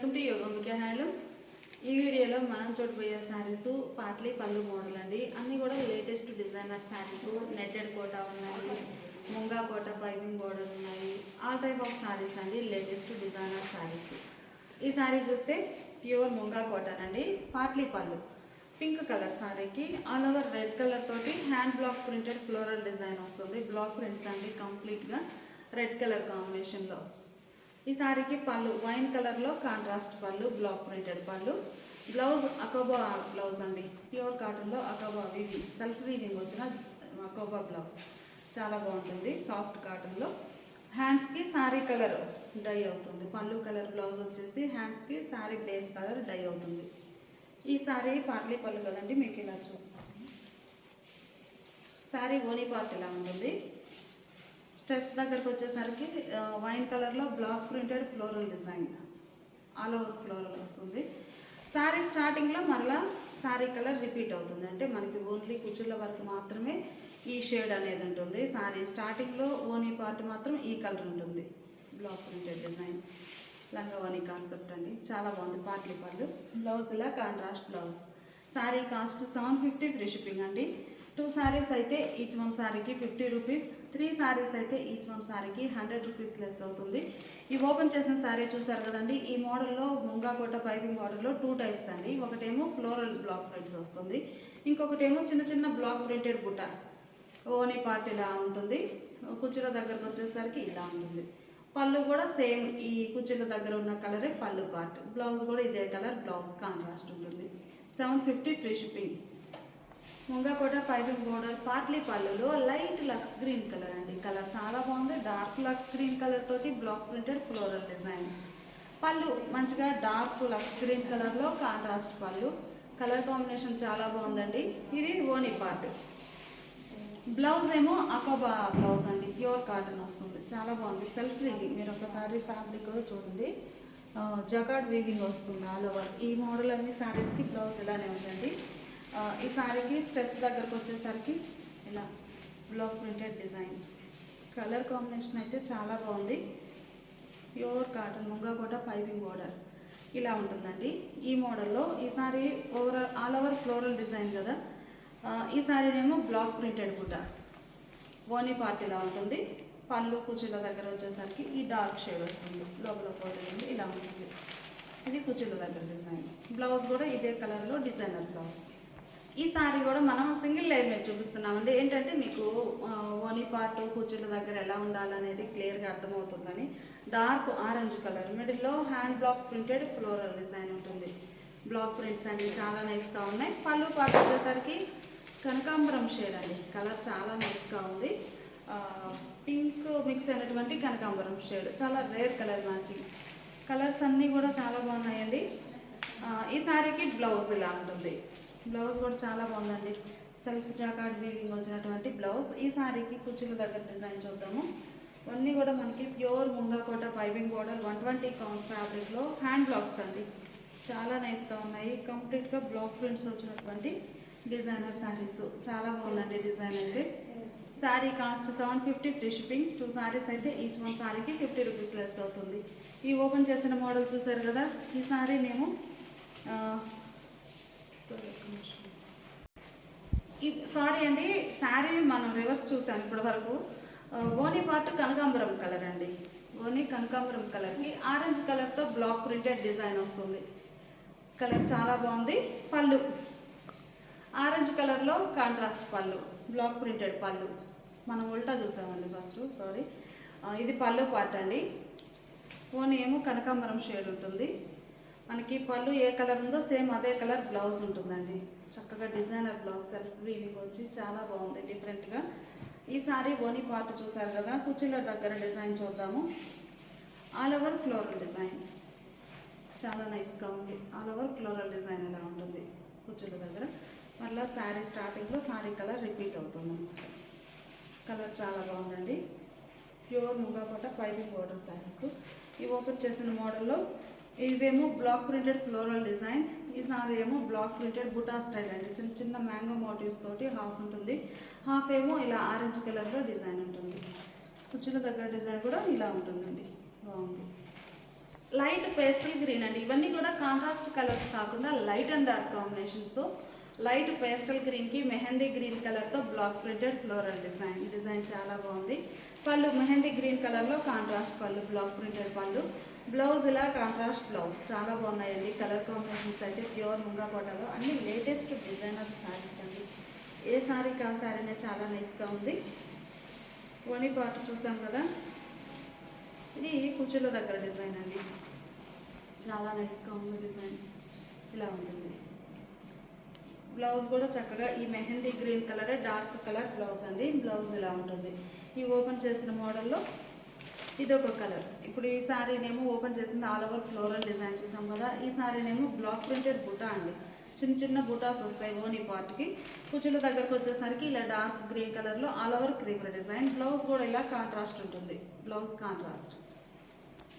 Welcome to Yogambika handlooms. ఈ వీడియోలో మనం చూడబోయే శారీస్ పాట్లీ పళ్ళు మోడల్ అండి. అన్నీ కూడా లేటెస్ట్ డిజైనర్ శారీస్, నెట్టెడ్ కోట ఉన్నాయి, ముంగా కోట పైపింగ్ బోర్డర్ ఉన్నాయి, ఆల్ టైప్ ఆఫ్ శారీస్ అండి, లేటెస్ట్ డిజైనర్ శారీస్. ఈ శారీ చూస్తే ప్యూర్ ముంగా కోటన్ అండి, పాట్లీ పళ్ళు పింక్ కలర్ శారీకి ఆల్ ఓవర్ రెడ్ కలర్ తోటి hand block printed floral design వస్తుంది. బ్లాక్ ప్రింట్స్ అండి, కంప్లీట్గా రెడ్ కలర్ కాంబినేషన్లో. ఈ శారీకి పళ్ళు వైన్ కలర్లో కాంట్రాస్ట్ పళ్ళు, బ్లాక్ ప్రింటెడ్ పళ్ళు. బ్లౌజ్ అకోబా బ్లౌజ్ అండి, ప్యూర్ కాటన్లో అకోబా వీవింగ్, సెల్ఫ్ వీవింగ్ వచ్చిన అకోబా బ్లౌజ్ చాలా బాగుంటుంది. సాఫ్ట్ కాటన్లో హ్యాండ్స్కి శారీ కలర్ డై అవుతుంది. పళ్ళు కలర్ బ్లౌజ్ వచ్చేసి హ్యాండ్స్కి శారీ బేస్ కలర్ డై అవుతుంది. ఈ శారీ పార్లీ పళ్ళు కదండి, మీకు ఇలా చూపిస్తాను. శారీ ఓనీ పార్ట్ ఇలా ఉంటుంది. స్టెప్స్ దగ్గరకు వచ్చేసరికి వైన్ కలర్లో black printed floral design, all over floral వస్తుంది. శారీ స్టార్టింగ్లో మరలా శారీ కలర్ రిపీట్ అవుతుంది, అంటే మనకి ఓన్లీ కుచ్చుల వరకు మాత్రమే ఈ షేడ్ అనేది ఉంటుంది. శారీ స్టార్టింగ్లో ఓనీ పార్ట్ మాత్రం ఈ కలర్ ఉంటుంది. బ్లాక్ ప్రింటెడ్ డిజైన్ లంగా ఓనీ కాన్సెప్ట్ అండి, చాలా బాగుంది. పార్ట్లీ పళ్ళు బ్లౌజ్ ఇలా contrast blouse. Sari cost 750 free shipping అండి. 2 sarees అయితే ఈచ్ వన్ శారీకి 50 రూపీస్, 3 sarees అయితే ఈచ్ వన్ శారీకి 100 రూపీస్ లెస్ అవుతుంది. ఈ ఓపెన్ చేసిన శారీ చూసారు కదండి, ఈ మోడల్లో ముంగా కోట పైపింగ్ బార్డర్లో 2 టైప్స్ అండి. ఒకటేమో ఫ్లోరల్ బ్లాక్ ప్రింట్స్ వస్తుంది, ఇంకొకటేమో చిన్న చిన్న బ్లాక్ ప్రింటెడ్ బుట్ట. ఓనీ పార్ట్ ఇలా ఉంటుంది, కుచ్చుల దగ్గరకు వచ్చేసరికి ఇలా ఉంటుంది. పళ్ళు కూడా సేమ్ ఈ కుచ్చుల దగ్గర ఉన్న కలరే పళ్ళు పార్ట్. బ్లౌజ్ కూడా ఇదే కలర్ బ్లౌజ్, కాంట్రాస్ట్ ఉంటుంది. 750 ఫ్రీ షిప్పింగ్. ముంగా కోట పైపింగ్ బోర్డర్ పార్ట్లీ పళ్ళులో లైట్ లక్స్ గ్రీన్ కలర్ అండి, కలర్ చాలా బాగుంది. డార్క్ లక్స్ గ్రీన్ కలర్ తోటి బ్లాక్ ప్రింటెడ్ ఫ్లోరల్ డిజైన్. పళ్ళు మంచిగా డార్క్ లక్స్ గ్రీన్ కలర్లో కాంట్రాస్ట్ పళ్ళు, కలర్ కాంబినేషన్ చాలా బాగుందండి. ఇది ఓనీ పార్ట్. బ్లౌజ్ ఏమో అకోబా బ్లౌజ్ అండి, ప్యూర్ కాటన్ వస్తుంది, చాలా బాగుంది. సెల్ఫ్ వీవింగ్, మీరు ఒకసారి ఫ్యాబ్రిక్ చూడండి, జకార్డ్ వీవింగ్ వస్తుంది ఆల్ ఓవర్. ఈ మోడల్ అన్ని శారీస్కి బ్లౌజ్ ఇలానే ఉందండి. ఈ శారీకి స్టెప్స్ దగ్గరకు వచ్చేసరికి ఇలా block printed design. Colour combination అయితే చాలా బాగుంది. ప్యూర్ కాటన్ ముంగా కోట పైపింగ్ బోర్డర్ ఇలా ఉంటుందండి. ఈ మోడల్లో ఈ sari all over floral design కదా. ఈ శారీనేమో బ్లాక్ ప్రింటెడ్ బుట్ట, ఓనీ పార్ట్ ఇలా ఉంటుంది. పళ్ళు కుచ్చుల దగ్గర వచ్చేసరికి ఈ డార్క్ షేడ్ వస్తుంది, లోపల పోతుంది ఇలా ఉంటుంది. ఇది కుచ్చుల దగ్గర డిజైన్. బ్లౌజ్ కూడా ఇదే కలర్లో డిజైనర్ బ్లౌజ్. ఈ శారీ కూడా మనం సింగిల్ లేయర్ మీద చూపిస్తున్నామండి. ఏంటంటే మీకు ఓనీ పార్ట్ కుచ్చుల దగ్గర ఎలా ఉండాలనేది క్లియర్గా అర్థమవుతుందని. డార్క్ ఆరెంజ్ కలర్, మిడిల్లో hand block printed floral design ఉంటుంది. బ్లాక్ ప్రింట్స్ అండి చాలా నైస్గా ఉన్నాయి. పళ్ళు పార్ట్ వచ్చేసరికి కనకాంబరం షేడ్ అండి, కలర్ చాలా నైస్గా ఉంది. పింక్ మిక్స్ అయినటువంటి కనకాంబరం షేడ్, చాలా రేర్ కలర్ మ్యాచింగ్. కలర్స్ అన్నీ కూడా చాలా బాగున్నాయండి. ఈ శారీకి బ్లౌజ్ ఇలా ఉంటుంది. బ్లౌజ్ కూడా చాలా బాగుందండి, సెల్ఫ్ జాకార్డ్ వీవింగ్ వచ్చినటువంటి బ్లౌజ్. ఈ శారీకి కుచ్చుల దగ్గర డిజైన్ చూద్దాము. అన్నీ కూడా మనకి ప్యూర్ ముంగా కోట పైపింగ్ బోర్డర్ 120 కౌంట్ ఫ్యాబ్రిక్లో హ్యాండ్ బ్లాక్స్ అండి, చాలా నైస్గా ఉన్నాయి. కంప్లీట్గా బ్లాక్ ప్రింట్స్ వచ్చినటువంటి డిజైనర్ శారీస్, చాలా బాగుందండి డిజైన్ అయితే. Sari cost 750 free shipping. 2 sarees అయితే ఈచ్ వన్ శారీకి 50 రూపీస్ లెస్ అవుతుంది. ఈ ఓపెన్ చేసిన మోడల్ చూసారు కదా, ఈ శారీ మేము సారీ అండి, శారీ మనం రివర్స్ చూసాం ఇప్పటి వరకు. ఓనీ పార్ట్ కనకాంబరం కలర్ అండి, ఓనీ కనకాంబరం కలర్కి ఆరెంజ్ కలర్తో బ్లాక్ ప్రింటెడ్ డిజైన్ వస్తుంది. కలర్ చాలా బాగుంది. పళ్ళు ఆరెంజ్ కలర్లో కాంట్రాస్ట్ పళ్ళు, బ్లాక్ ప్రింటెడ్ పళ్ళు. మనం ఉల్టా చూసామండి ఫస్ట్, సారీ. ఇది పళ్ళు పార్ట్ అండి. ఓనీ ఏమో కనకాంబరం షేడ్ ఉంటుంది. మనకి పళ్ళు ఏ కలర్ ఉందో సేమ్ అదే కలర్ బ్లౌజ్ ఉంటుందండి. చక్కగా డిజైనర్ బ్లౌజ్, సెల్ఫ్ వీవింగ్ వచ్చి చాలా బాగుంది డిఫరెంట్గా. ఈ సారీ ఓనీ పార్ట్ చూసారు కదా, కుచ్చుల దగ్గర డిజైన్ చూద్దాము. ఆల్ ఓవర్ ఫ్లోరల్ డిజైన్ చాలా నైస్గా ఉంది. ఆల్ ఓవర్ ఫ్లోరల్ డిజైన్ ఇలా ఉంటుంది కుచ్చుల దగ్గర. మళ్ళీ శారీ స్టార్టింగ్లో శారీ కలర్ రిపీట్ అవుతుంది అన్నమాట. కలర్ చాలా బాగుందండి. ప్యూర్ ముంగా కోట పైపింగ్ బోర్డర్ శారీస్. ఈ ఓపెన్ చేసిన మోడల్లో ఇవేమో బ్లాక్ ప్రింటెడ్ ఫ్లోరల్ డిజైన్. ఈ సారీ ఏమో బ్లాక్ ప్రింటెడ్ బుటా స్టైల్ అండి, చిన్న చిన్న మ్యాంగో మోటివ్స్ తోటి హాఫ్ ఉంటుంది, హాఫ్ ఏమో ఇలా ఆరెంజ్ కలర్లో డిజైన్ ఉంటుంది. కుచ్చుల దగ్గర డిజైన్ కూడా ఇలా ఉంటుందండి, బాగుంది. లైట్ పేస్టల్ గ్రీన్ అండి. ఇవన్నీ కూడా కాంట్రాస్ట్ కలర్స్ కాకుండా light and dark combinations. Light pastel గ్రీన్కి మెహందీ గ్రీన్ కలర్తో బ్లాక్ ప్రింటెడ్ ఫ్లోరల్ డిజైన్. ఈ డిజైన్ చాలా బాగుంది. పళ్ళు మెహందీ గ్రీన్ కలర్లో కాంట్రాస్ట్ పళ్ళు, బ్లాక్ ప్రింటెడ్ పళ్ళు. బ్లౌజ్ ఇలా కాంట్రాస్ట్ బ్లౌజ్. చాలా బాగున్నాయండి కలర్ కాంబినేషన్స్ అయితే. ప్యూర్ ముంగా కోటలో అన్ని లేటెస్ట్ డిజైనర్ శారీస్ అండి. ఏ శారీకి ఆ శారీనే చాలా నైస్గా ఉంది. ఓనీ పార్ట్ చూసాం కదా, ఇది కుచ్చుల దగ్గర డిజైన్ అండి. చాలా నైస్గా ఉంది డిజైన్. ఇలా ఉంటుంది. బ్లౌజ్ కూడా చక్కగా ఈ mehndi green colour dark colour blouse అండి. బ్లౌజ్ ఇలా ఉంటుంది. ఈ ఓపెన్ చేసిన మోడల్లో ఇదొక కలర్. ఇప్పుడు ఈ శారీనేమో ఓపెన్ చేసింది ఆల్ ఓవర్ ఫ్లోరల్ డిజైన్ చూసాం కదా. ఈ శారీనేమో బ్లాక్ ప్రింటెడ్ బుటా అండి. చిన్న చిన్న బుటాస్ వస్తాయి ఓనీ పార్ట్కి. కుచ్చుల దగ్గరకు వచ్చేసరికి ఇలా డార్క్ గ్రీన్ కలర్లో all over creeper design. Blouse కూడా ఇలా కాంట్రాస్ట్ ఉంటుంది. Blouse contrast.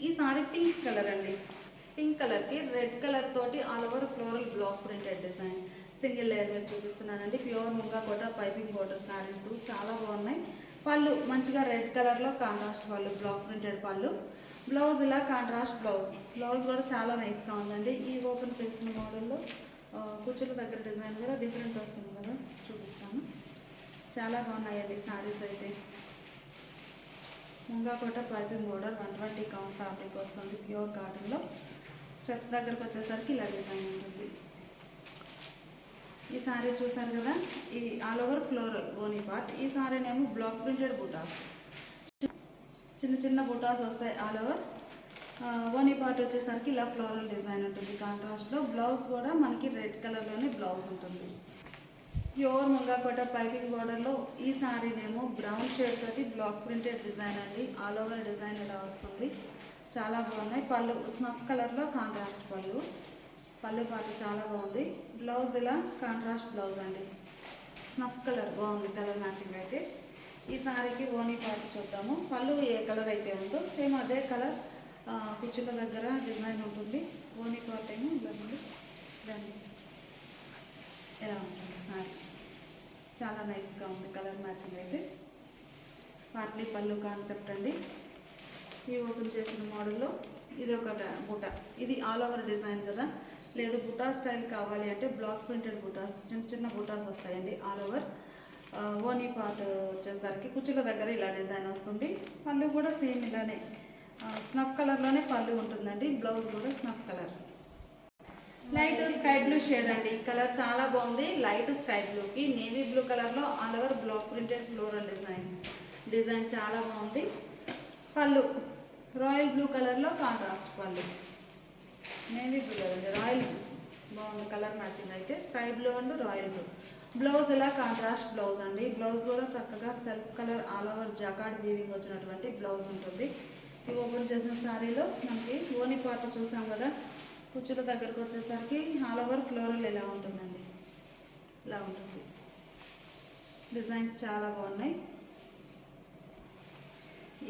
ఈ సారీ పింక్ కలర్ అండి. పింక్ కలర్కి రెడ్ కలర్ తోటి all over floral block printed design. Single layer మీద చూపిస్తున్నానండి. ప్యూర్ ముంగా కోట పైపింగ్ బోర్డర్ శారీస్ చాలా బాగున్నాయి. పళ్ళు మంచిగా రెడ్ కలర్లో కాంట్రాస్ట్ పళ్ళు, బ్లాక్ ప్రింటెడ్ పళ్ళు. బ్లౌజ్ ఇలా కాంట్రాస్ట్ బ్లౌజ్. బ్లౌజ్ కూడా చాలా నైస్గా ఉందండి. ఈ ఓపెన్ చేసిన మోడల్లో కుచ్చుల దగ్గర డిజైన్ కూడా డిఫరెంట్ వస్తుంది కదా, చూపిస్తాను. చాలా బాగున్నాయండి శారీస్ అయితే. ముంగా కోట పైపింగ్ బోర్డర్ 120 కౌంట్ ఫ్యాబ్రిక్ వస్తుంది ప్యూర్ కాటన్లో. స్టెప్స్ దగ్గరకు వచ్చేసరికి ఇలా డిజైన్ ఉంటుంది. ఈ సారీ చూసారు కదా, ఇది ఆల్ ఓవర్ ఫ్లోరల్ ఓనీ పార్ట్. ఈ సారీనేమో బ్లాక్ ప్రింటెడ్ బుటాస్, చిన్న చిన్న బుటాస్ వస్తాయి ఆల్ ఓవర్. ఓనీ పార్ట్ వచ్చేసరికి ఇలా ఫ్లోరల్ డిజైన్ ఉంటుంది కాంట్రాస్ట్లో. బ్లౌజ్ కూడా మనకి రెడ్ కలర్లోనే బ్లౌజ్ ఉంటుంది. ప్యూర్ ముంగా కోట పైపింగ్ బోర్డర్లో ఈ సారీనేమో బ్రౌన్ షేడ్ తోటి బ్లాక్ ప్రింటెడ్ డిజైన్ అండి. ఆల్ ఓవర్ డిజైన్ ఇలా వస్తుంది. చాలా బాగున్నాయి. పళ్ళు స్నఫ్ కలర్లో కాంట్రాస్ట్ పళ్ళు. పళ్ళు పాటు చాలా బాగుంది. బ్లౌజ్ ఇలా కాంట్రాస్ట్ బ్లౌజ్ అండి. స్నఫ్ కలర్ బాగుంది కలర్ మ్యాచింగ్ అయితే. ఈ సారీకి ఓనీ పాటు చూద్దాము. పళ్ళు ఏ కలర్ అయితే ఉందో సేమ్ అదే కలర్ కుచ్చుల దగ్గర డిజైన్ ఉంటుంది. ఓనీ పార్ట్ ఏమో ఇలా ఉంది. దాన్ని ఎలా ఉంటుంది సారీ. చాలా నైస్గా ఉంది కలర్ మ్యాచింగ్ అయితే. పార్ట్లీ పళ్ళు కాన్సెప్ట్ అండి. ఈ ఓపెన్ చేసిన మోడల్లో ఇది ఒక బుటా. ఇది ఆల్ ఓవర్ డిజైన్ కదా, లేదు బుటా స్టైల్ కావాలి అంటే బ్లాక్ ప్రింటెడ్ బుటాస్, చిన్న చిన్న బుటాస్ వస్తాయండి ఆల్ ఓవర్. ఓనీ పార్ట్ వచ్చేసరికి కుచ్చుల దగ్గర ఇలా డిజైన్ వస్తుంది. పళ్ళు కూడా సేమ్ ఇలానే స్నఫ్ కలర్లోనే పళ్ళు ఉంటుందండి. బ్లౌజ్ కూడా snuff colour. Light sky blue shade అండి. కలర్ చాలా బాగుంది. లైట్ స్కై బ్లూకి నేవీ బ్లూ కలర్లో all over block printed floral design. Design చాలా బాగుంది. పళ్ళు రాయల్ బ్లూ కలర్లో కాంట్రాస్ట్ పళ్ళు. నేవీ బ్లూ అండి, రాయల్ బ్లూ బాగుంది కలర్ మ్యాచింగ్ అయితే. Sky blue and royal blue. Blouse ఇలా కాంట్రాస్ట్ బ్లౌజ్ అండి. బ్లౌజ్ కూడా చక్కగా self colour all over jacquard weaving వచ్చినటువంటి బ్లౌజ్ ఉంటుంది. ఈ ఓపెన్ చేసిన శారీలో మనకి ఓనీ పార్ట్ చూసాం కదా, కుచ్చుల దగ్గరకు వచ్చేసరికి ఆల్ ఓవర్ ఫ్లోరల్ ఇలా ఉంటుందండి. ఇలా ఉంటుంది. డిజైన్స్ చాలా బాగున్నాయి.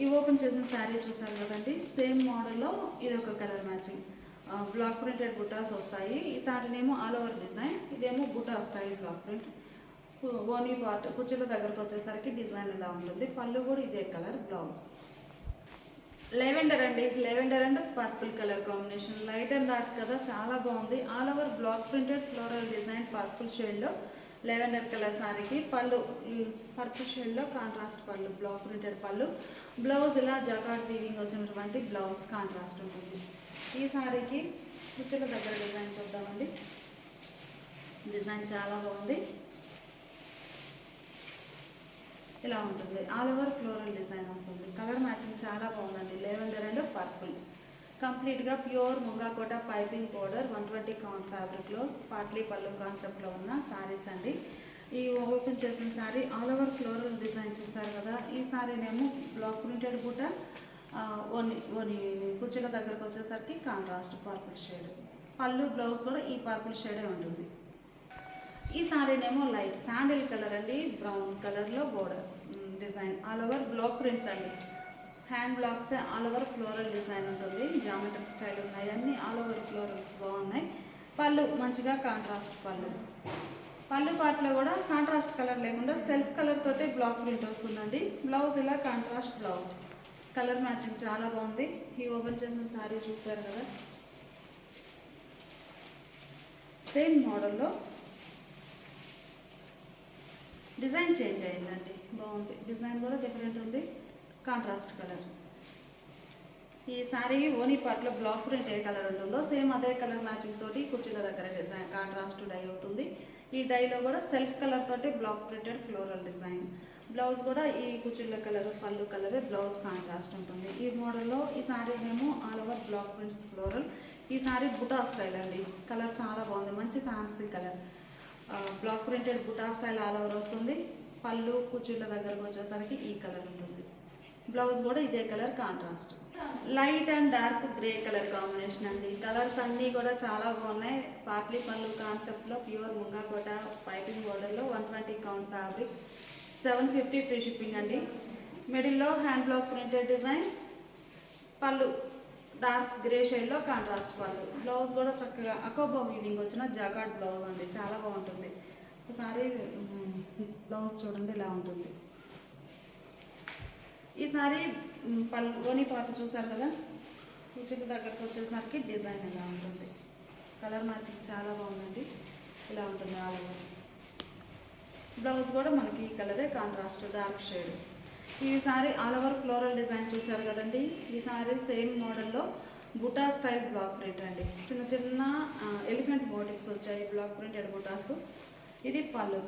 ఈ ఓపెన్ చేసిన శారీ చూసారు కదండి, సేమ్ మోడల్లో ఇది ఒక కలర్ మ్యాచింగ్. బ్లాక్ ప్రింటెడ్ బుటాస్ వస్తాయి. ఈ శారీనేమో ఆల్ ఓవర్ డిజైన్, ఇదేమో బుటా స్టైల్ బ్లాక్ ప్రింట్. ఓనీ పార్ట్ కుచ్చుల దగ్గరకు వచ్చేసరికి డిజైన్ ఇలా ఉంటుంది. పళ్ళు కూడా ఇదే కలర్. బ్లౌజ్ లెవెండర్ అండి. Lavender and purple colour combination. Light and dark కదా, చాలా బాగుంది. All over block printed floral design purple షేడ్లో లెవెండర్ కలర్ సారీకి. పళ్ళు పర్పుల్ షేడ్లో కాంట్రాస్ట్ పళ్ళు, బ్లాక్ ప్రింటెడ్ పళ్ళు. బ్లౌజ్ ఇలా జకార్డ్ వీవింగ్ వచ్చినటువంటి బ్లౌజ్ కాంట్రాస్ట్ ఉంటుంది. ఈ సారీకి కుచ్చుల దగ్గర డిజైన్ చూద్దామండి. డిజైన్ చాలా బాగుంది. ఇలా ఉంటుంది. ఆల్ ఓవర్ ఫ్లోరల్ డిజైన్ వస్తుంది. కలర్ మ్యాచింగ్ చాలా బాగుందండి. Lavender and purple. కంప్లీట్గా ప్యూర్ ముంగా కోట పైపింగ్ బోర్డర్ 120 కౌంట్ ఫ్యాబ్రిక్లో పార్ట్లీ పళ్ళు కాన్సెప్ట్లో ఉన్న శారీస్ అండి. ఈ ఓపెన్ చేసిన sari all over floral design చూసారు కదా. ఈ శారీనేమో బ్లాక్ ప్రింటెడ్ బుట్ట. ఓని కుచ్చుల దగ్గరకు వచ్చేసరికి కాంట్రాస్ట్ పర్పుల్ షేడ్. పళ్ళు బ్లౌజ్ కూడా ఈ పర్పుల్ షేడే ఉంటుంది. ఈ శారీనేమో లైట్ శాండిల్ కలర్ అండి. బ్రౌన్ కలర్లో border design. All over block prints అండి. Hand blocks all over floral design ఉంటుంది. జామెట్రిక్ స్టైల్ ఉన్నాయి. అన్నీ ఆల్ ఓవర్ ఫ్లోరల్స్ బాగున్నాయి. పళ్ళు మంచిగా కాంట్రాస్ట్ పళ్ళు. పళ్ళు పార్ట్లో కూడా కాంట్రాస్ట్ కలర్ లేకుండా సెల్ఫ్ కలర్ తోటే బ్లాక్ ప్రింట్ వస్తుందండి. బ్లౌజ్ ఇలా కాంట్రాస్ట్ బ్లౌజ్. కలర్ మ్యాచింగ్ చాలా బాగుంది. ఈ ఓపెన్ చేసిన శారీ చూసారు కదా, సేమ్ మోడల్లో డిజైన్ చేంజ్ అయిందండి. బాగుంది, డిజైన్ కూడా డిఫరెంట్ ఉంది. Contrast colour. ఈ శారీ ఓనీ పార్ట్లో బ్లాక్ ప్రింట్ ఏ కలర్ ఉంటుందో సేమ్ అదే కలర్ మ్యాచింగ్ తోటి కుర్చీల దగ్గర డిజైన్ కాంట్రాస్ట్ డై అవుతుంది. ఈ డైలో కూడా సెల్ఫ్ కలర్ తోటి block printed floral design. Blouse కూడా ఈ కుర్చీల కలర్ పళ్ళు కలరే, బ్లౌజ్ కాంట్రాస్ట్ ఉంటుంది. ఈ మోడల్లో ఈ శారీ మేము all over block prints floral. ఈ శారీ బుటా స్టైల్ అండి. కలర్ చాలా బాగుంది, మంచి ఫ్యాన్సీ కలర్. బ్లాక్ ప్రింటెడ్ బుటా స్టైల్ ఆల్ ఓవర్ వస్తుంది. పళ్ళు కుర్చీల దగ్గరకు వచ్చేసరికి ఈ కలర్ ఉంటుంది. బ్లౌజ్ కూడా ఇదే colour contrast. Light and dark grey colour combination అండి. కలర్స్ అన్నీ కూడా చాలా బాగున్నాయి. పార్ట్లీ పళ్ళు కాన్సెప్ట్లో ప్యూర్ ముంగాకోట పైపింగ్ బోర్డర్లో 120 కౌంట్ ఫ్యాబ్రిక్, 750 ఫ్రీ షిప్పింగ్ అండి. మిడిల్లో హ్యాండ్ బ్లాక్ ప్రింటెడ్ డిజైన్, పళ్ళు డార్క్ గ్రే షేడ్లో కాంట్రాస్ట్ పళ్ళు. బ్లౌజ్ కూడా చక్కగా అకోబా వీవింగ్ వచ్చిన జాకార్డ్ బ్లౌజ్ అండి, చాలా బాగుంటుంది. ఒకసారి బ్లౌజ్ చూడండి ఇలా ఉంటుంది. ఈ సారీ ఓనీ పార్ట్ చూసారు కదా, కుర్చీకి దగ్గరకు వచ్చేసరికి డిజైన్ ఇలా ఉంటుంది. కలర్ మ్యాచింగ్ చాలా బాగుందండి, ఇలా ఉంటుంది ఆల్ ఓవర్. బ్లౌజ్ కూడా మనకి ఈ కలరే కాంట్రాస్ట్ డార్క్ షేడ్. ఈ sorry all over floral design చూసారు కదండి. ఈ సారీ సేమ్ మోడల్లో బుటా స్టైల్ బ్లాక్ ప్రింట్ అండి. చిన్న చిన్న ఎలిఫెంట్ మోటివ్స్ వచ్చాయి బ్లాక్ ప్రింటెడ్ బుటాస్. ఇది పళ్ళు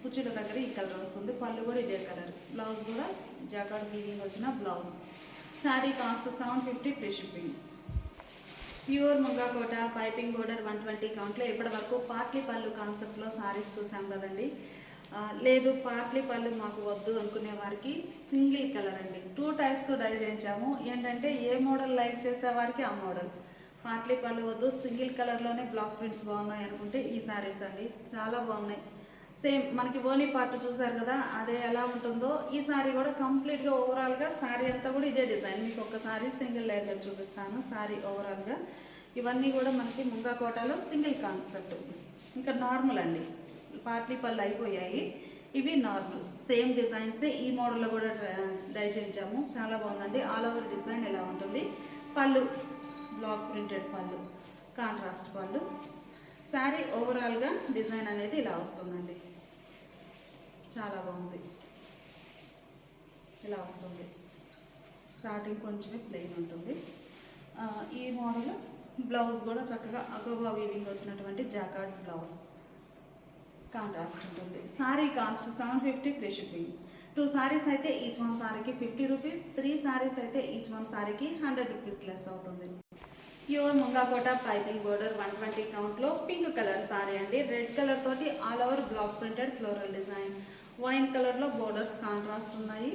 కుర్చీల దగ్గర ఈ కలర్ వస్తుంది. పళ్ళు కూడా ఇదే కలర్. బ్లౌజ్ కూడా జాకార్డ్ వీవింగ్ వచ్చిన blouse. Sari cost 750 free shipping. Pure ముంగాకోట పైపింగ్ బోర్డర్ 120 కౌంట్లో. ఇప్పటి వరకు పార్ట్లీ పళ్ళు కాన్సెప్ట్లో శారీస్ చూసాం కదండి. లేదు పార్ట్లీ పళ్ళు మాకు వద్దు అనుకునే వారికి సింగిల్ కలర్ అండి. 2 టైప్స్ డై చేయించాము. ఏంటంటే ఏ మోడల్ లైక్ చేసేవారికి ఆ మోడల్. పార్ట్లీ పళ్ళు వద్దు, సింగిల్ కలర్లోనే బ్లాక్ ప్రింట్స్ బాగున్నాయి అనుకుంటే ఈ శారీస్ అండి, చాలా బాగున్నాయి. సేమ్ మనకి ఓనీ పార్ట్ చూసారు కదా, అదే ఎలా ఉంటుందో ఈ శారీ కూడా కంప్లీట్గా ఓవరాల్గా శారీ అంతా కూడా ఇదే డిజైన్. మీకు ఒక్కసారి సింగిల్ లేయర్గా చూపిస్తాను శారీ ఓవరాల్గా. ఇవన్నీ కూడా మనకి ముంగాకోటలో సింగిల్ కాన్సెప్ట్. ఇంకా నార్మల్ అండి, పార్ట్లీ పళ్ళు అయిపోయాయి, ఇవి నార్మల్ సేమ్ డిజైన్సే. ఈ మోడల్లో కూడా డై చేయించాము, చాలా బాగుందండి. ఆల్ ఓవర్ డిజైన్ ఎలా ఉంటుంది. పళ్ళు బ్లాక్ ప్రింటెడ్ పళ్ళు, కాంట్రాస్ట్ పళ్ళు. శారీ ఓవరాల్గా డిజైన్ అనేది ఇలా వస్తుందండి, చాలా బాగుంది. ఇలా వస్తుంది. స్టార్టింగ్ కొంచెమే ప్లెయిన్ ఉంటుంది. ఈ మోడల్ బ్లౌజ్ కూడా చక్కగా అగోబా వీవింగ్ వచ్చినటువంటి జాకార్డ్ బ్లౌజ్, కాంట్రాస్ట్ ఉంటుంది. Sari cost 750 free shipping. 2 saris అయితే ఈచ్ వన్ సారీకి 50 రూపీస్, 3 సారీస్ అయితే ఈచ్ వన్ సారీకి 100 రూపీస్ లెస్ అవుతుంది. ప్యూర్ ముంగాకోట పైపింగ్ బోర్డర్ 120 కౌంట్లో పింక్ కలర్ సారీ అండి. రెడ్ కలర్ తోటి all over block printed floral design. Wine కలర్లో బోర్డర్స్ కాంట్రాస్ట్ ఉన్నాయి.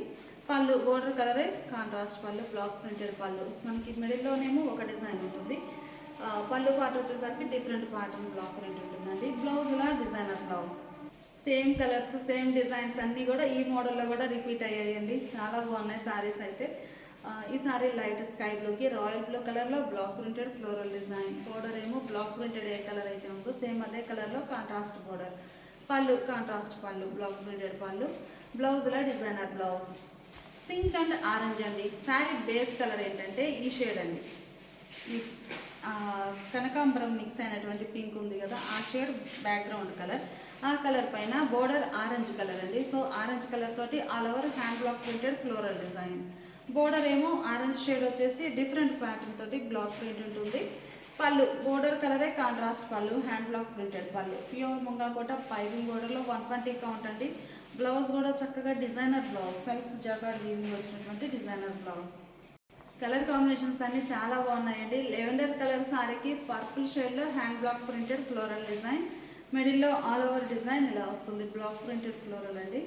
పళ్ళు బోర్డర్ కలరే కాంట్రాస్ట్ పళ్ళు, బ్లాక్ ప్రింటెడ్ పళ్ళు. మనకి మిడిల్లోనేమో ఒక డిజైన్ ఉంటుంది. పళ్ళు పార్ట్ వచ్చేసరికి డిఫరెంట్ ప్యాటర్న్ బ్లాక్ ప్రింట్ ఉంటుందండి. బ్లౌజ్ ఇలా designer blouse. Same colours same designs అన్నీ కూడా ఈ మోడల్లో కూడా రిపీట్ అయ్యాయండి, చాలా బాగున్నాయి శారీస్ అయితే. ఈ సారీ లైట్ స్కై బ్లూకి రాయల్ బ్లూ కలర్లో black printed floral design. Border ఏమో బ్లాక్ ప్రింటెడ్ ఏ కలర్ అయితే ఉందో సేమ్ అదే కలర్లో కాంట్రాస్ట్ బోర్డర్. పళ్ళు కాంట్రాస్ట్ పళ్ళు, బ్లాక్ ప్రింటెడ్ పళ్ళు. బ్లౌజ్లో designer blouse. Pink and orange అండి. శారీ బేస్ కలర్ ఏంటంటే ఈ షేడ్ అండి. ఈ కనకాంబరం మిక్స్ అయినటువంటి పింక్ ఉంది కదా, ఆ షేడ్ బ్యాక్గ్రౌండ్ కలర్. ఆ కలర్ పైన బోర్డర్ ఆరెంజ్ కలర్ అండి. సో ఆరెంజ్ కలర్ తోటి all over hand block printed floral design. Border ఏమో ఆరెంజ్ షేడ్ వచ్చేసి డిఫరెంట్ ప్యాటర్న్ తోటి బ్లాక్ ప్రింట్ ఉంటుంది. పళ్ళు బోర్డర్ కలరే కాంట్రాస్ట్ పళ్ళు, హ్యాండ్ బ్లాక్ ప్రింటెడ్ పళ్ళు. ప్యూర్ ముంగాకోట పైపింగ్ బోర్డర్లో 120 కౌంట్ అండి. బ్లౌజ్ కూడా చక్కగా designer blouse, self jacquard weaving వచ్చినటువంటి డిజైనర్ బ్లౌజ్. కలర్ కాంబినేషన్స్ అన్నీ చాలా బాగున్నాయండి. లెవెండర్ కలర్ సారీకి పర్పుల్ షేడ్లో hand block printed floral design. మిడిల్లో ఆల్ ఓవర్ డిజైన్ ఇలా వస్తుంది, బ్లాక్ ప్రింటెడ్ ఫ్లోరల్ అండి.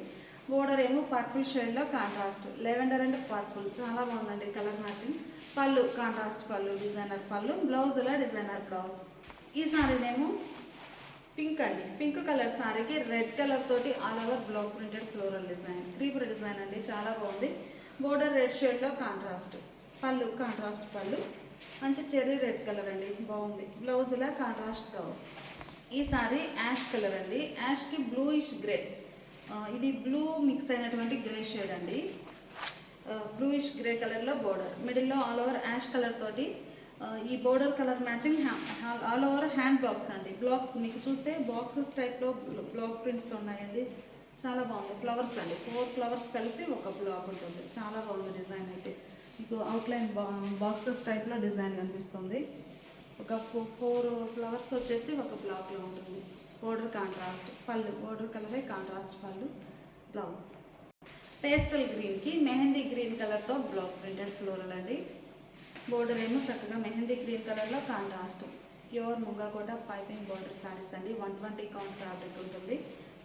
బోర్డర్ ఏమో పర్పుల్ షేడ్లో కాంట్రాస్ట్, లెవెండర్ అండ్ పర్పుల్, చాలా బాగుందండి కలర్ మ్యాచింగ్. పళ్ళు కాంట్రాస్ట్ పళ్ళు, డిజైనర్ పళ్ళు. బ్లౌజ్ ఇలా డిజైనర్ బ్లౌజ్. ఈ సారీనేమో పింక్ అండి. పింక్ కలర్ సారీకి రెడ్ కలర్ తోటి all over block printed floral design. Creeper design అండి, చాలా బాగుంది. బోర్డర్ రెడ్ షేడ్లో కాంట్రాస్ట్. పళ్ళు కాంట్రాస్ట్ పళ్ళు, మంచి చెర్రీ రెడ్ కలర్ అండి, బాగుంది. బ్లౌజ్ ఇలా కాంట్రాస్ట్ బ్లౌజ్. ఈ సారీ యాష్ కలర్ అండి. యాష్కి బ్లూయిష్ గ్రే, ఇది బ్లూ మిక్స్ అయినటువంటి గ్రే షేడ్ అండి. బ్లూయిష్ గ్రే కలర్లో బోర్డర్, మిడిల్లో ఆల్ ఓవర్ యాష్ కలర్ తోటి ఈ border colour matching all over hand blocks అండి. బ్లాక్స్ మీకు చూస్తే బాక్సెస్ టైప్లో బ్లాక్ ప్రింట్స్ ఉన్నాయండి. చాలా బాగుంది. ఫ్లవర్స్ అండి, 4 ఫ్లవర్స్ కలిపి ఒక బ్లాక్ ఉంటుంది. చాలా బాగుంది డిజైన్ అయితే. మీకు అవుట్లైన్ బాక్సెస్ టైప్లో డిజైన్ కనిపిస్తుంది. ఒక 4 ఫ్లవర్స్ వచ్చేసి ఒక బ్లాక్లో ఉంటుంది. బోర్డర్ కాంట్రాస్ట్ పళ్ళు, బోర్డర్ కలరే కాంట్రాస్ట్ పళ్ళు. బ్లౌజ్ పేస్టల్ గ్రీన్కి మెహందీ గ్రీన్ కలర్తో బ్లాక్ ప్రింటెడ్ ఫ్లోరల్ అండి. బోర్డర్ ఏమో చక్కగా మెహందీ గ్రీన్ కలర్లో కాంట్రాస్ట్. ప్యూర్ ముంగాకోట పైపింగ్ బోర్డర్ శారీస్ అండి. 120 కౌంట్ ఫ్యాబ్రిక్ ఉంటుంది.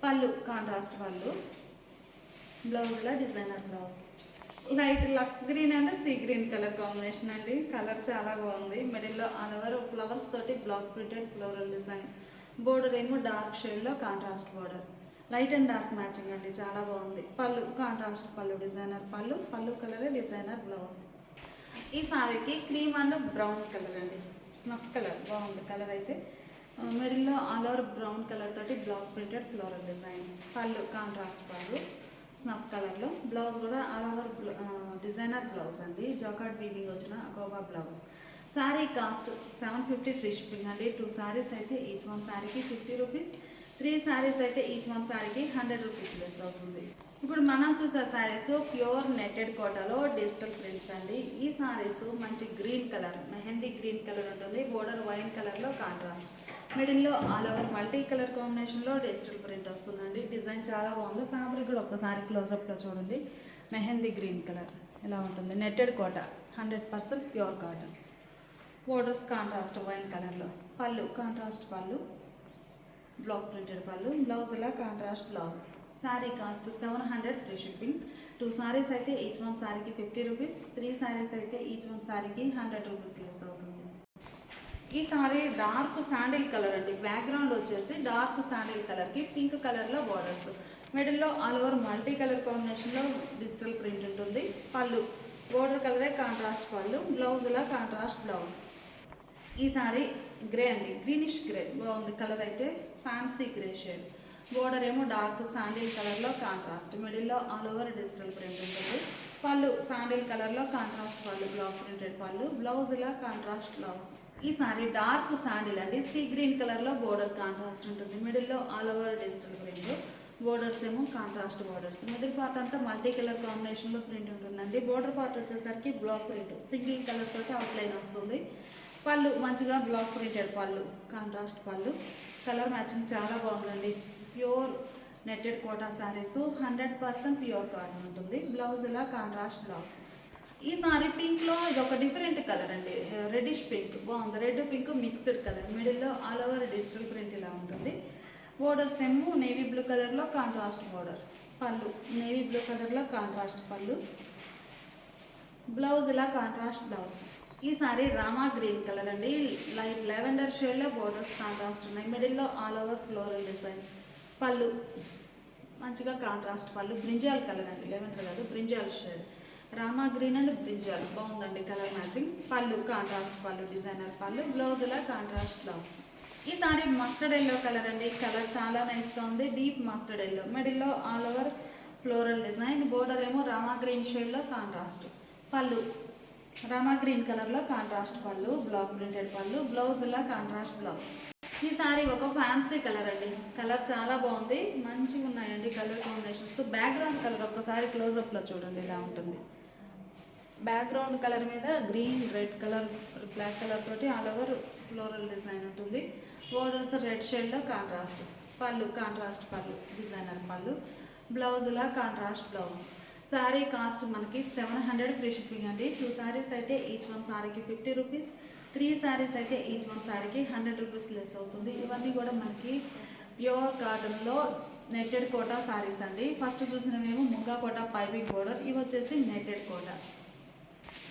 పళ్ళు కాంట్రాస్ట్ పళ్ళు. బ్లౌజ్లో designer blouse. Light lux green and sea green colour combination అండి. కలర్ చాలా బాగుంది. మిడిల్లో ఆల్ ఓవర్ ఫ్లవర్స్ తోటి block printed floral design. Border ఏమో డార్క్ షేడ్లో contrast border. Light and dark matching అండి, చాలా బాగుంది. పళ్ళు కాంట్రాస్ట్ పళ్ళు, డిజైనర్ పళ్ళు. పళ్ళు కలరే డిజైనర్ బ్లౌజ్. ఈ సారీకి క్రీమ్ అండ్ బ్రౌన్ కలర్ అండి, స్నఫ్ కలర్. బాగుంది కలర్ అయితే. మిడిల్లో ఆల్ ఓవర్ బ్రౌన్ కలర్ తోటి బ్లాక్ ప్రింటెడ్ ఫ్లోరల్ డిజైన్. పళ్ళు కాంట్రాస్ట్ పళ్ళు స్నఫ్ కలర్లో. బ్లౌజ్ కూడా ఆల్ ఓవర్ డిజైనర్ బ్లౌజ్ అండి. జాకార్డ్ వీవింగ్ వచ్చిన అకోబా blouse. Sari cost 750 free shipping అండి. 2 సారీస్ అయితే ఈచ్ వన్ శారీకి 50 రూపీస్. 3 సారీస్ అయితే ఈచ్ వన్ శారీకి 100 రూపీస్ లెస్ అవుతుంది. ఇప్పుడు మనం చూసే శారీస్ ప్యూర్ నెట్టెడ్ కోటాలో డిజిటల్ ప్రింట్స్ అండి. ఈ శారీస్ మంచి green colour, mehndi green colour ఉంటుంది. బోర్డర్ వైన్ కలర్లో కాంట్రాస్ట్. మిడిల్లో ఆల్ ఓవర్ మల్టీ కలర్ కాంబినేషన్లో డిజిటల్ ప్రింట్ వస్తుందండి. డిజైన్ చాలా బాగుంది. ఫ్యాబ్రిక్ కూడా ఒక్కసారి క్లోజప్లో చూడండి. మెహందీ గ్రీన్ కలర్ ఇలా ఉంటుంది. నెట్టెడ్ కోట 100% pure cotton. Borders contrast wine కలర్లో. పళ్ళు కాంట్రాస్ట్ పళ్ళు, బ్లాక్ ప్రింటెడ్ పళ్ళు. బ్లౌజ్ ఇలా contrast blouse. Sari cost 700 free shipping. 2 saris అయితే ఈచ్ వన్ శారీకి 50 రూపీస్. 3 సారీస్ అయితే ఈచ్ వన్ శారీకి 100 రూపీస్ లెస్ అవుతుంది. ఈ సారీ డార్క్ శాండిల్ కలర్ అండి. బ్యాక్గ్రౌండ్ వచ్చేసి డార్క్ శాండిల్ కలర్కి పింక్ కలర్లో బార్డర్స్. మిడిల్లో ఆల్ ఓవర్ మల్టీ కలర్ కాంబినేషన్లో డిజిటల్ ప్రింట్ ఉంటుంది. పళ్ళు బోర్డర్ కలరే కాంట్రాస్ట్ పళ్ళు. బ్లౌజ్ ఇలా కాంట్రాస్ట్ బ్లౌజ్. ఈ సారీ గ్రే అండి, గ్రీనిష్ గ్రే. బాగుంది కలర్ అయితే. Fancy grey shade. బోర్డర్ ఏమో డార్క్ శాండిల్ కలర్లో కాంట్రాస్ట్. మిడిల్లో ఆల్ ఓవర్ డిజిటల్ ప్రింట్ ఉంటుంది. పళ్ళు శాండిల్ కలర్లో కాంట్రాస్ట్ పళ్ళు, బ్లాక్ ప్రింటెడ్ పళ్ళు. బ్లౌజ్ ఇలా కాంట్రాస్ట్ బ్లౌజ్. ఈ సారీ డార్క్ శాండిల్ అండి, సీ గ్రీన్ కలర్లో బోర్డర్ కాంట్రాస్ట్ ఉంటుంది. మిడిల్లో all over digital print. Borders ఏమో కాంట్రాస్ట్ బోర్డర్స్. మిడిల్ పార్ట్ అంతా మల్టీ కలర్ కాంబినేషన్లో ప్రింట్ ఉంటుందండి. బోర్డర్ పార్ట్ వచ్చేసరికి బ్లాక్ ప్రింట్ సింగిల్ కలర్ తోటి అవుట్లైన్ వస్తుంది. పళ్ళు మంచిగా బ్లాక్ ప్రింటెడ్ పళ్ళు, కాంట్రాస్ట్ పళ్ళు. కలర్ మ్యాచింగ్ చాలా బాగుందండి. Pure netted Kota saris 100% pure cotton ఉంటుంది. బ్లౌజ్ ఇలా కాంట్రాస్ట్ బ్లౌజ్. ఈ సారీ పింక్లో ఇది ఒక డిఫరెంట్ కలర్ అండి, రెడ్డిష్ పింక్. బాగుంది. Red pink mixed colour. మిడిల్లో ఆల్ ఓవర్ డిజిటల్ ప్రింట్ ఇలా ఉంటుంది. బోర్డర్స్ ఏమో నేవీ బ్లూ కలర్లో కాంట్రాస్ట్ బోర్డర్. పళ్ళు నేవీ బ్లూ కలర్లో కాంట్రాస్ట్ పళ్ళు. బ్లౌజ్ ఇలా కాంట్రాస్ట్ బ్లౌజ్. ఈ సారీ రామా గ్రీన్ కలర్ అండి, లైట్ లెవెండర్ షేడ్లో బోర్డర్స్ కాంట్రాస్ట్ ఉన్నాయి. మిడిల్లో ఆల్ ఓవర్ ఫ్లోరల్ డిజైన్. పళ్ళు మంచిగా కాంట్రాస్ట్ పళ్ళు. బ్రింజాల్ కలర్ అండి, లెవెండర్ కాదు, brinjal shade. Rama green and brinjal బాగుందండి కలర్ మ్యాచింగ్. పళ్ళు కాంట్రాస్ట్ పళ్ళు, డిజైనర్ పళ్ళు. బ్లౌజ్ ఇలా కాంట్రాస్ట్ బ్లౌజ్. ఈ సారీ మస్టర్డ్ ఎల్లో కలర్ అండి. కలర్ చాలా నైస్గా ఉంది. Deep mustard yellow. మిడిల్లో all over floral design. Border ఏమో రామా గ్రీన్ షేడ్లో కాంట్రాస్ట్. పళ్ళు రామా గ్రీన్ కలర్లో కాంట్రాస్ట్ పళ్ళు, బ్లాక్ ప్రింటెడ్ పళ్ళు. బ్లౌజ్ ఇలా కాంట్రాస్ట్ బ్లౌజ్. ఈ సారీ ఒక ఫ్యాన్సీ కలర్ అండి. కలర్ చాలా బాగుంది. మంచిగా ఉన్నాయండి కలర్ కాంబినేషన్స్. బ్యాక్గ్రౌండ్ కలర్ ఒక్కసారి క్లోజప్లో చూడండి ఇలా ఉంటుంది. బ్యాక్గ్రౌండ్ కలర్ మీద green, red colour, black colour తోటి ఆల్ ఓవర్ ఫ్లోరల్ డిజైన్ ఉంటుంది. బోర్డర్స్ రెడ్ షేడ్లో కాంట్రాస్ట్. పళ్ళు కాంట్రాస్ట్ పళ్ళు, డిజైనర్ పళ్ళు. బ్లౌజ్ ఇలా కాంట్రాస్ట్ బ్లౌజ్. శారీ కాస్ట్ మనకి 700 ఫ్రీ షిప్పింగ్ అండి. 2 సారీస్ అయితే ఈచ్ వన్ సారీకి 50 రూపీస్. 3 సారీస్ అయితే ఈచ్ వన్ సారీకి 100 రూపీస్ లెస్ అవుతుంది. ఇవన్నీ కూడా మనకి ప్యూర్ కాటన్లో నెట్టెడ్ కోటా సారీస్ అండి. ఫస్ట్ చూసినవేమో ముంగా కోటా పైపింగ్ బోర్డర్. ఇవి వచ్చేసి నెట్టెడ్ కోటా.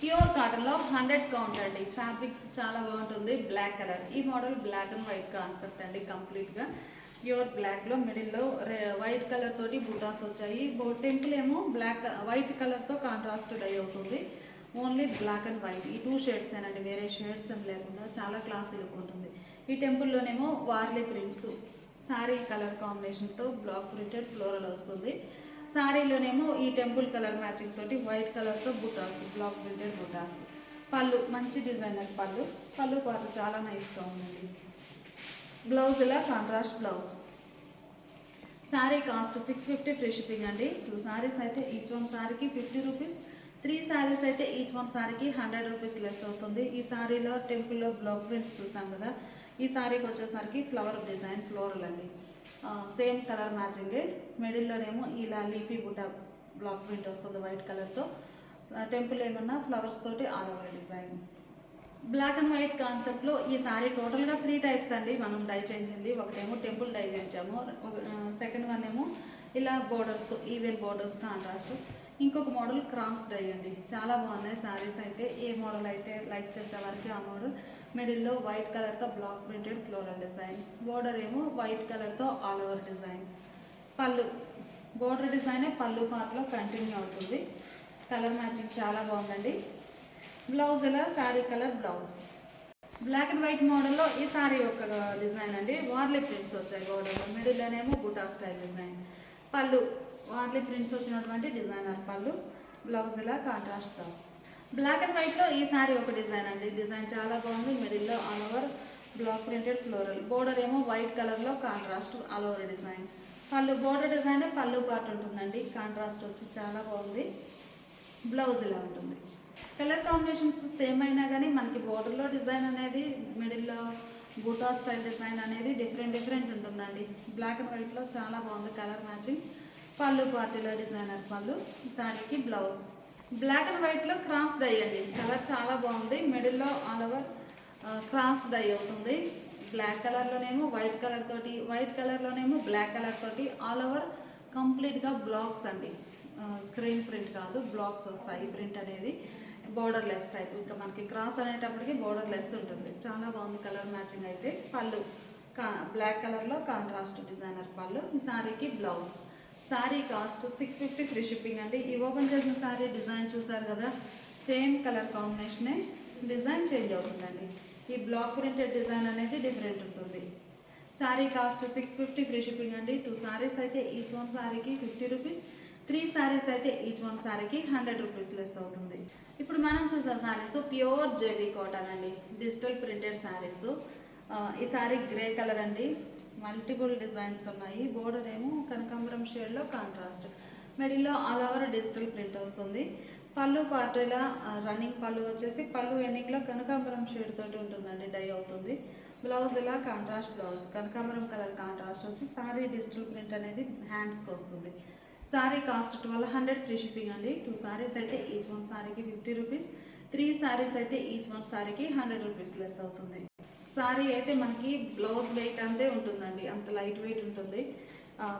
ప్యూర్ కాటన్లో 100 కౌంట్ అండి. ఫ్యాబ్రిక్ చాలా బాగుంటుంది. Black colour. ఈ model black and white concept అండి కంప్లీట్గా. ప్యూర్ బ్లాక్లో మిడిల్లో వైట్ కలర్ తోటి బూటాస్ వచ్చాయి. టెంపుల్ ఏమో బ్లాక్ వైట్ కలర్తో కాంట్రాస్ట్ డై అవుతుంది. ఓన్లీ బ్లాక్ అండ్ వైట్ ఈ 2 షేడ్స్ ఏనండి, వేరే షేడ్స్ ఏం లేకుండా చాలా క్లాసీ లుక్ ఉంటుంది. ఈ టెంపుల్లోనేమో వార్లీ ప్రింట్స్ శారీ కలర్ కాంబినేషన్తో బ్లాక్ ప్రింటెడ్ ఫ్లోరల్ వస్తుంది. శారీలోనేమో ఈ టెంపుల్ కలర్ మ్యాచింగ్ తోటి వైట్ కలర్తో బుటాస్, బ్లాక్ ప్రింటెడ్ బుటాస్. పళ్ళు మంచి డిజైనర్ పళ్ళు. పళ్ళు పాటు చాలా నైస్గా ఉందండి. బ్లౌజ్ ఇలా contrast blouse. Sari cost 650 free shipping అండి. 2 శారీస్ అయితే ఈచ్ వన్ శారీకి 50 రూపీస్. 3 శారీస్ అయితే ఈచ్ వన్ శారీకి 100 రూపీస్ లెస్ అవుతుంది. ఈ శారీలో టెంపుల్లో బ్లాక్ ప్రింట్స్ చూసాం కదా, ఈ శారీకి వచ్చేసరికి ఫ్లవర్ డిజైన్ ఫ్లోరల్ అండి. Same colour matching. మిడిల్లోనేమో ఇలా లీఫీ బుట్ట బ్లాక్ ప్రింట్ వస్తుంది వైట్ కలర్తో. టెంపుల్ ఏమన్నా ఫ్లవర్స్ తోటి all over design. Black and white కాన్సెప్ట్లో ఈ శారీ టోటల్గా 3 టైప్స్ అండి మనం డై చేయించింది. ఒకటేమో టెంపుల్ డై చేయించాము, సెకండ్ వన్ ఏమో ఇలా బోర్డర్స్, ఈవెన్ బోర్డర్స్ కాంట్రాస్ట్. ఇంకొక మోడల్ క్రాస్ డై అండి. చాలా బాగున్నాయి శారీస్ అయితే. ఏ మోడల్ అయితే లైక్ చేసే వారికి ఆ మోడల్. మిడిల్లో వైట్ కలర్తో block printed floral design. Border ఏమో వైట్ కలర్తో ఆల్ ఓవర్ డిజైన్. పళ్ళు బోర్డర్ డిజైనే పళ్ళు పార్ట్లో కంటిన్యూ అవుతుంది. కలర్ మ్యాచింగ్ చాలా బాగుందండి. బ్లౌజ్ ఇలా sari colour blouse. Black and white మోడల్లో ఈ శారీ ఒక డిజైన్ అండి. వార్లీ ప్రింట్స్ వచ్చాయి బోర్డర్లో. మిడిల్లోనేమో బుటా స్టైల్ డిజైన్. పళ్ళు వార్లీ ప్రింట్స్ వచ్చినటువంటి డిజైనర్ పళ్ళు. బ్లౌజ్ ఇలా కాంట్రాస్ట్ బ్లౌజ్. బ్లాక్ అండ్ వైట్లో ఈ శారీ ఒక డిజైన్ అండి. డిజైన్ చాలా బాగుంది. మిడిల్లో all over block printed floral. Border ఏమో వైట్ కలర్లో కాంట్రాస్ట్ ఆల్ ఓవర్ డిజైన్. పళ్ళు బోర్డర్ డిజైన్ పళ్ళు పార్ట్ ఉంటుందండి. కాంట్రాస్ట్ వచ్చి చాలా బాగుంది. బ్లౌజ్ ఇలా ఉంటుంది. కలర్ కాంబినేషన్స్ సేమ్ అయినా కానీ మనకి బోర్డర్లో డిజైన్ అనేది, మిడిల్లో బూటా స్టైల్ డిజైన్ అనేది డిఫరెంట్ ఉంటుందండి. బ్లాక్ అండ్ వైట్లో చాలా బాగుంది కలర్ మ్యాచింగ్. పళ్ళు పార్టీలో డిజైనర్ పళ్ళు. శారీకి బ్లౌజ్. బ్లాక్ అండ్ వైట్లో క్రాస్ డై అండి. కలర్ చాలా బాగుంది. మిడిల్లో ఆల్ ఓవర్ క్రాస్ డై అవుతుంది. బ్లాక్ కలర్లోనేమో వైట్ కలర్ తోటి, వైట్ కలర్లోనేమో బ్లాక్ కలర్ తోటి ఆల్ ఓవర్ కంప్లీట్గా బ్లాక్స్ అండి. స్క్రీన్ ప్రింట్ కాదు, బ్లాక్స్ వస్తాయి ప్రింట్ అనేది. Borderless type. ఇంకా మనకి క్రాస్ అనేటప్పటికి బోర్డర్ లెస్ ఉంటుంది. చాలా బాగుంది కలర్ మ్యాచింగ్ అయితే. పళ్ళు బ్లాక్ కలర్లో కాంట్రాస్ట్ డిజైనర్ పళ్ళు. ఈ శారీకి blouse. Sari cost 650 free shipping అండి. ఈ ఓపెన్ చేసిన శారీ డిజైన్ చూసారు కదా, సేమ్ కలర్ కాంబినేషనే, డిజైన్ చేంజ్ అవుతుందండి. ఈ బ్లాక్ ప్రింటెడ్ డిజైన్ అనేది డిఫరెంట్ ఉంటుంది. శారీ కాస్ట్ 650 ఫ్రీ షిప్పింగ్ అండి. 2 శారీస్ అయితే ఈచ్ వన్ శారీకి 50 రూపీస్. 3 శారీస్ అయితే ఈచ్ వన్ శారీకి 100 రూపీస్ లెస్ అవుతుంది. ఇప్పుడు మనం చూసే శారీస్ ప్యూర్ జేబీ కాటన్ అండి. Digital printed saris. ఈ శారీ గ్రే కలర్ అండి. మల్టిపుల్ డిజైన్స్ ఉన్నాయి. బోర్డర్ ఏమో కనకాంబరం షేడ్లో కాంట్రాస్ట్. మిడిల్లో ఆల్ ఓవర్ డిజిటల్ ప్రింట్ వస్తుంది. పళ్ళు పార్ట్ ఇలా రన్నింగ్ పళ్ళు వచ్చేసి పళ్ళు ఎండింగ్లో కనకాంబరం షేడ్ తోటి ఉంటుందండి, డై అవుతుంది. బ్లౌజ్ ఇలా కాంట్రాస్ట్ బ్లౌజ్. కనకాంబరం కలర్ కాంట్రాస్ట్ వచ్చి శారీ డిజిటల్ ప్రింట్ అనేది హ్యాండ్స్కి వస్తుంది. శారీ కాస్ట్ 1200 ఫ్రీ షిప్పింగ్ అండి. 2 శారీస్ అయితే ఈచ్ వన్ శారీకి 50 రూపీస్. 3 శారీస్ అయితే ఈచ్ వన్ శారీకి 100 రూపీస్ లెస్ అవుతుంది. శారీ అయితే మనకి బ్లౌజ్ వెయిట్ అంతే ఉంటుందండి, అంత లైట్ వెయిట్ ఉంటుంది.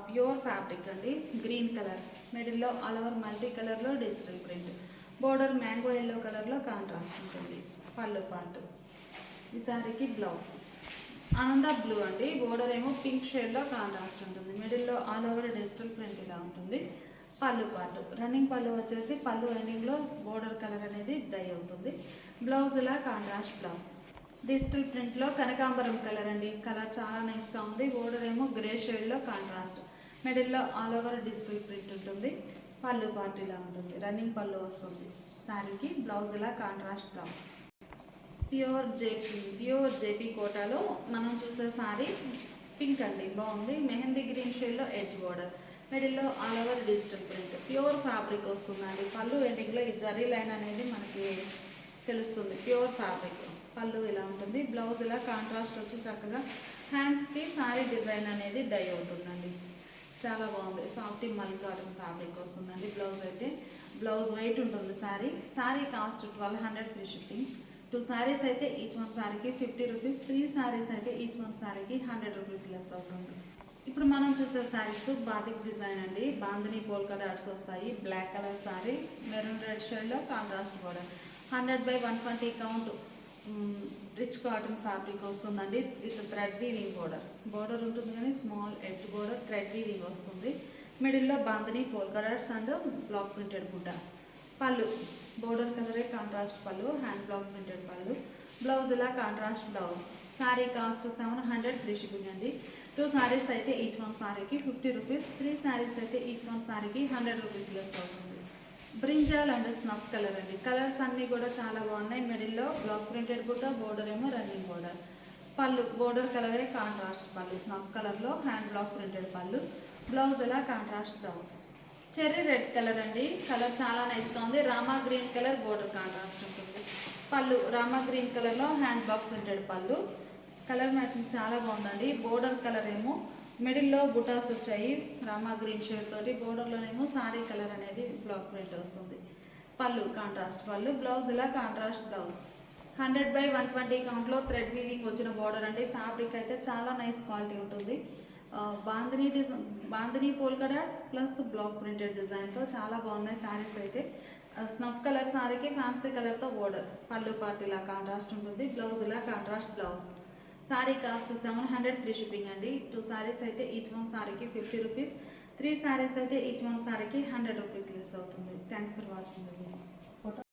ప్యూర్ ఫ్యాబ్రిక్ అండి. Green colour. మిడిల్లో ఆల్ ఓవర్ మల్టీ కలర్లో digital print. Border mango yellow కలర్లో కాంట్రాస్ట్ ఉంటుంది. పళ్ళు పార్ట్. ఈ శారీకి బ్లౌజ్. ఆనంద బ్లూ అండి. బోర్డర్ ఏమో పింక్ షేడ్లో కాంట్రాస్ట్ ఉంటుంది. మిడిల్లో ఆల్ ఓవర్ డిజిటల్ ప్రింట్ ఇలా ఉంటుంది. పళ్ళు పార్ట్. రన్నింగ్ పళ్ళు వచ్చేసి పళ్ళు ఎండింగ్లో బోర్డర్ కలర్ అనేది డై అవుతుంది. బ్లౌజ్ ఇలా కాంట్రాస్ట్ బ్లౌజ్. డిజిటల్ ప్రింట్లో కనకాంబరం కలర్ అండి. కలర్ చాలా నైస్గా ఉంది. బోర్డర్ ఏమో గ్రే షేడ్లో కాంట్రాస్ట్. మిడిల్లో ఆల్ ఓవర్ డిజిటల్ ప్రింట్ ఉంటుంది. పళ్ళు పార్ట్ ఇలా ఉంటుంది. రన్నింగ్ పళ్ళు వస్తుంది. శారీకి బ్లౌజ్ ఇలా కాంట్రాస్ట్ బ్లౌజ్. ప్యూర్ జేపీ కోటాలో మనం చూసే శారీ పింక్ అండి. బాగుంది. మెహందీ గ్రీన్ షేడ్లో ఎడ్జ్ బోర్డర్. మిడిల్లో all over digital print. Pure fabric వస్తుందండి. పళ్ళు ఎండింగ్లో ఈ జరీ లైన్ అనేది మనకి తెలుస్తుంది. Pure fabric. పళ్ళు ఇలా ఉంటుంది. బ్లౌజ్ ఇలా కాంట్రాస్ట్ వచ్చి చక్కగా హ్యాండ్స్కి శారీ డిజైన్ అనేది డై అవుతుందండి. చాలా బాగుంది. సాఫ్ట్ మల్ కాటన్ ఫ్యాబ్రిక్ వస్తుందండి. బ్లౌజ్ అయితే బ్లౌజ్ వెయిట్ ఉంటుంది. Sari cost 1200 free shipping. 2 saris అయితే ఈచ్ వన్ శారీకి 50 రూపీస్. 3 శారీస్ అయితే ఈచ్ వన్ శారీకి 100 రూపీస్ లెస్ అవుతుంది. ఇప్పుడు మనం చూసే శారీస్ బాతిక్ డిజైన్ అండి. బాందిని పోల్కా డాట్స్ వస్తాయి. Black colour sari, maroon red షేడ్లో contrast border. 100/120 count rich cotton fabric వస్తుందండి. విత్ థ్రెడ్ వీవింగ్ బోర్డర్ ఉంటుంది కానీ small edge border thread weaving వస్తుంది. మిడిల్లో bandhani polka dots and block printed బుట్ట. పళ్ళు బోర్డర్ కలరే కాంట్రాస్ట్ పళ్ళు, హ్యాండ్ బ్లాక్ ప్రింటెడ్ పళ్ళు. బ్లౌజ్ ఇలా contrast blouse. Sari cost 700 free shipping అండి. 2 సారీస్ అయితే ఈచ్ వన్ సారీకి 50 రూపీస్, 3 సారీస్ అయితే ఈచ్ వన్ సారీకి 100 రూపీస్ లెస్ అవుతుంది. బ్రింజాల్ అండ్ స్నఫ్ కలర్ అండి. కలర్స్ అన్నీ కూడా చాలా బాగున్నాయి. మిడిల్లో బ్లాక్ ప్రింటెడ్ బుట్ట, బోర్డర్ ఏమో రన్నింగ్ బోర్డర్. పళ్ళు బోర్డర్ కలరే కాంట్రాస్ట్ పళ్ళు, స్నఫ్ కలర్లో హ్యాండ్ బ్లాక్ ప్రింటెడ్ పళ్ళు. బ్లౌజ్ ఇలా contrast blouse. Cherry red colour అండి. కలర్ చాలా నైస్గా ఉంది. Rama green colour border contrast ఉంటుంది. పళ్ళు రామా గ్రీన్ కలర్లో హ్యాండ్ బ్లాక్ ప్రింటెడ్ పళ్ళు. కలర్ మ్యాచింగ్ చాలా బాగుందండి. బోర్డర్ కలర్ ఏమో మిడిల్లో బుటాస్ వచ్చాయి రామా గ్రీన్ షేడ్ తోటి. బోర్డర్లోనేమో సారీ కలర్ అనేది బ్లాక్ ప్రింట్ వస్తుంది. పళ్ళు కాంట్రాస్ట్ పళ్ళు. బ్లౌజ్ ఇలా కాంట్రాస్ట్ బ్లౌజ్. 100/120 కౌంట్లో థ్రెడ్ వీవింగ్ వచ్చిన బోర్డర్ అండి. ఫ్యాబ్రిక్ అయితే చాలా నైస్ క్వాలిటీ ఉంటుంది. Bandhani polka dots plus block printed డిజైన్తో చాలా బాగున్నాయి శారీస్ అయితే. స్నఫ్ కలర్ శారీకి ఫ్యాన్సీ కలర్తో బోర్డర్. పళ్ళు పార్ట్ ఇలా కాంట్రాస్ట్ ఉంటుంది. బ్లౌజ్ ఇలా contrast blouse. Sorry cost 700 free shipping అండి. 2 సారీస్ అయితే ఈచ్ వన్ సారీకి 50 రూపీస్, 3 సారీస్ అయితే ఈచ్ వన్ సారీకి 100 రూపీస్ లెస్ అవుతుంది. Thanks for watching the video.